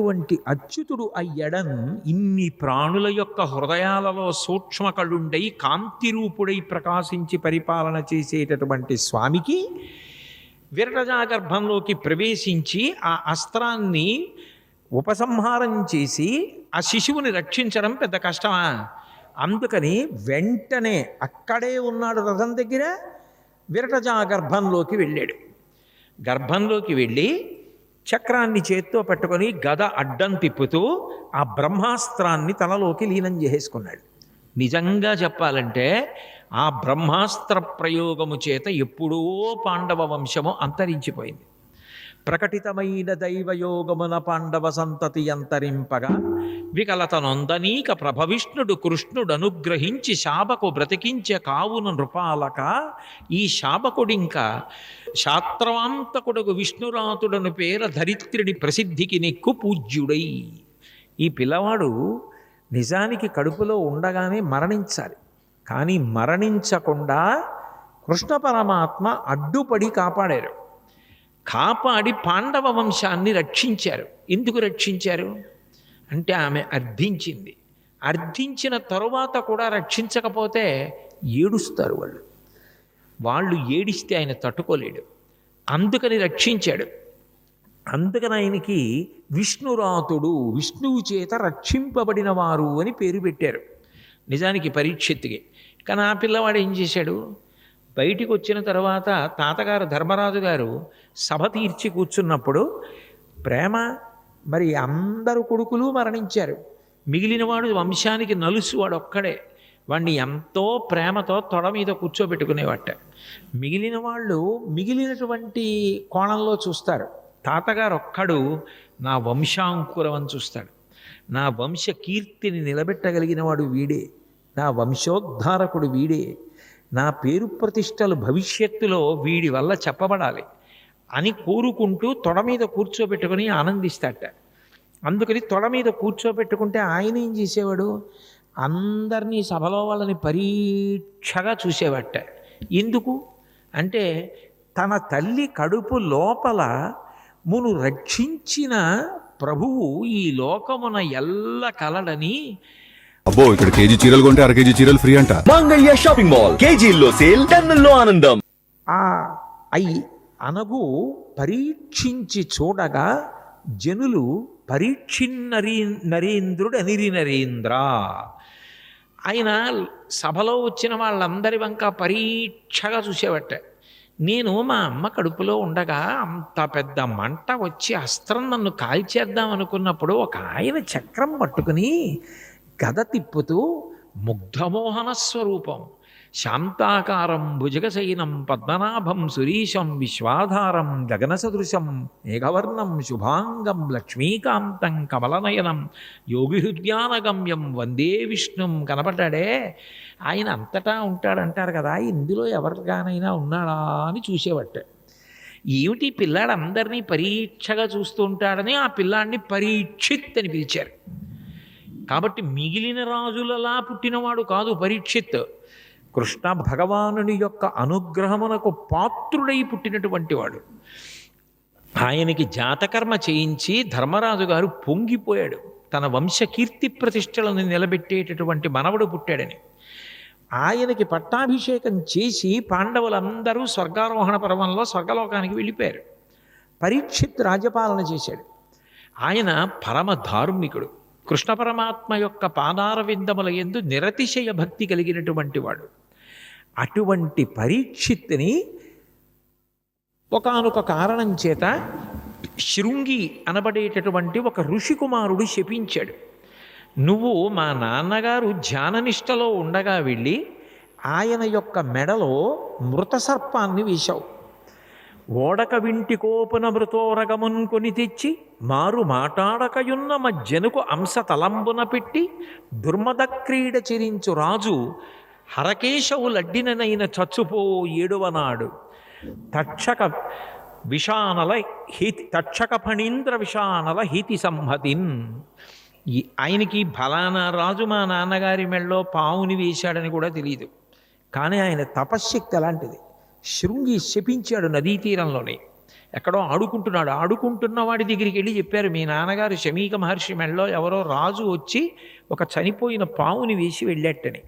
అటువంటి అచ్యుతుడు అయ్యడన్ ఇన్ని ప్రాణుల యొక్క హృదయాలలో సూక్ష్మకళుండై కాంతిరూపుడై ప్రకాశించి పరిపాలన చేసేటటువంటి స్వామికి విరటజాగర్భంలోకి ప్రవేశించి ఆ అస్త్రాన్ని ఉపసంహారం చేసి ఆ శిశువుని రక్షించడం పెద్ద కష్టమా? అందుకని వెంటనే అక్కడే ఉన్నాడు రథం దగ్గర, విరటజాగర్భంలోకి వెళ్ళాడు. గర్భంలోకి వెళ్ళి చక్రాన్ని చేత్తో పట్టుకొని గద అడ్డం తిప్పుతూ ఆ బ్రహ్మాస్త్రాన్ని తనలోకి లీనం చేసుకున్నాడు. నిజంగా చెప్పాలంటే ఆ బ్రహ్మాస్త్ర ప్రయోగము చేత ఎప్పుడో పాండవ వంశము అంతరించిపోయింది. ప్రకటితమైన దైవయోగమున పాండవ సంతతి అంతరింపగా వికలత నొందనీక ప్రభవిష్ణుడు కృష్ణుడు అనుగ్రహించి శాపకు బ్రతికించే కావున నృపాలక ఈ శాపకుడింక శాస్త్రవాంతకుడుగు విష్ణురాతుడను పేర ధరిత్రుడి ప్రసిద్ధికి నెక్కు పూజ్యుడై. ఈ పిల్లవాడు నిజానికి కడుపులో ఉండగానే మరణించాలి, కానీ మరణించకుండా కృష్ణ పరమాత్మ అడ్డుపడి కాపాడారు. కాపాడి పాండవ వంశాన్ని రక్షించారు. ఎందుకు రక్షించారు అంటే ఆమె అర్థించింది. అర్థించిన తరువాత కూడా రక్షించకపోతే ఏడుస్తారు వాళ్ళు ఏడిస్తే ఆయన తట్టుకోలేడు. అందుకని రక్షించాడు. అందుకని ఆయనకి విష్ణురాతుడు, విష్ణువు చేత రక్షింపబడిన వారు అని పేరు పెట్టారు నిజానికి పరీక్షిత్తుకి. కానీ ఆ పిల్లవాడు ఏం చేశాడు? బయటికి వచ్చిన తర్వాత తాతగారు ధర్మరాజు గారు సభ తీర్చి కూర్చున్నప్పుడు ప్రేమ, మరి అందరు కొడుకులు మరణించారు, మిగిలినవాడు వంశానికి నలుసు వాడు ఒక్కడే, వాడిని ఎంతో ప్రేమతో తొడ మీద కూర్చోబెట్టుకునేవాట. మిగిలిన వాళ్ళు మిగిలినటువంటి కోణంలో చూస్తారు. తాతగారు ఒక్కడు నా వంశాంకురం అని చూస్తాడు. నా వంశ కీర్తిని నిలబెట్టగలిగిన వాడు వీడే, నా వంశోద్ధారకుడు వీడే, నా పేరు ప్రతిష్టలు భవిష్యత్తులో వీడి వల్ల చెప్పబడాలి అని కోరుకుంటూ తొడ మీద కూర్చోబెట్టుకుని ఆనందిస్తాట. అందుకని తొడ మీద కూర్చోబెట్టుకుంటే ఆయన ఏం చేసేవాడు? అందరినీ సభలో వాళ్ళని పరీక్షగా చూసేవాట. ఎందుకు అంటే తన తల్లి కడుపు లోపల మును రక్షించిన ప్రభువు ఈ లోకమున ఎల్ల కలడని. అబ్బో, ఇక్కడ కేజీ చీరలు కొంటే అర కేజీ చీరలు ఫ్రీ అంట. మంగళ్య షాపింగ్ మాల్, కేజీల్లో సేల్, టన్నుల్లో ఆనందం. అయి అనగు పరీక్షించి చూడగా జనులు నరేంద్రుడు అనిరి నరేంద్ర. ఆయన సభలో వచ్చిన వాళ్ళందరి వంక పరీక్షగా చూసేవట. నేను మా అమ్మ కడుపులో ఉండగా అంత పెద్ద మంట వచ్చి అస్త్రం నన్ను కాల్చేద్దాం అనుకున్నప్పుడు ఒక ఆయన చక్రం పట్టుకుని గద తిప్పుతూ ముగ్ధమోహన స్వరూపం, శాంతాకారం భుజగశయనం పద్మనాభం సురీశం విశ్వాధారం గగనసదృశం మేఘవర్ణం శుభాంగం లక్ష్మీకాంతం కమలనయనం యోగిహృద్యానగమ్యం వందే విష్ణుం కనపడ్డాడే. ఆయన అంతటా ఉంటాడంటారు కదా, ఇందులో ఎవరిగానైనా ఉన్నాడా అని చూసేవట్ట. ఏమిటి పిల్లాడు అందరినీ పరీక్షగా చూస్తూ ఉంటాడని ఆ పిల్లాడిని పరీక్షిత్ అని పిలిచారు. కాబట్టి మిగిలిన రాజులలా పుట్టినవాడు కాదు పరీక్షిత్. కృష్ణ భగవానుని యొక్క అనుగ్రహమునకు పాత్రుడై పుట్టినటువంటి వాడు. ఆయనకి జాతకర్మ చేయించి ధర్మరాజు గారు పొంగిపోయాడు. తన వంశ కీర్తి ప్రతిష్టలను నిలబెట్టేటటువంటి మనవడు పుట్టాడని. ఆయనకి పట్టాభిషేకం చేసి పాండవులందరూ స్వర్గారోహణ పర్వంలో స్వర్గలోకానికి వెళ్ళిపోయారు. పరీక్షిత్ రాజ్యపాలన చేశాడు. ఆయన పరమ ధార్మికుడు. కృష్ణ పరమాత్మ యొక్క పాదార విందముల యందు నిరతిశయ భక్తి కలిగినటువంటి వాడు. అటువంటి పరీక్షిత్తుని ఒకానొక కారణం చేత శృంగి అనబడేటటువంటి ఒక ఋషికుమారుడు శపించాడు. నువ్వు మా నాన్నగారు ధ్యాననిష్టలో ఉండగా వెళ్ళి ఆయన యొక్క మెడలో మృత సర్పాన్ని వేశావు. ఓడక వింటి కోపున మృతోరగమున్ కొని తెచ్చి మారు మాటాడకయున్న మజ్జనుకు అంశ తలంబున పెట్టి దుర్మద క్రీడ చెరించు రాజు హరకేశవులడ్డిననైన చచ్చుపో ఏడువనాడు తక్షక విషానల హీతి తక్షక ఫణీంద్ర విషానల హీతి సంహతిన్. ఆయనకి ఫలానా రాజు మా నాన్నగారి మెళ్ళలో పావుని వేశాడని కూడా తెలియదు. కానీ ఆయన తపశ్శక్తి అలాంటిది. శృంగి శపించాడు నదీ తీరంలోనే. ఎక్కడో ఆడుకుంటున్నాడు. ఆడుకుంటున్న వాడి దగ్గరికి వెళ్ళి చెప్పారు, మీ నాన్నగారు శమీక మహర్షి మెడలో ఎవరో రాజు వచ్చి ఒక చనిపోయిన పావుని వేసి వెళ్ళేట్టని.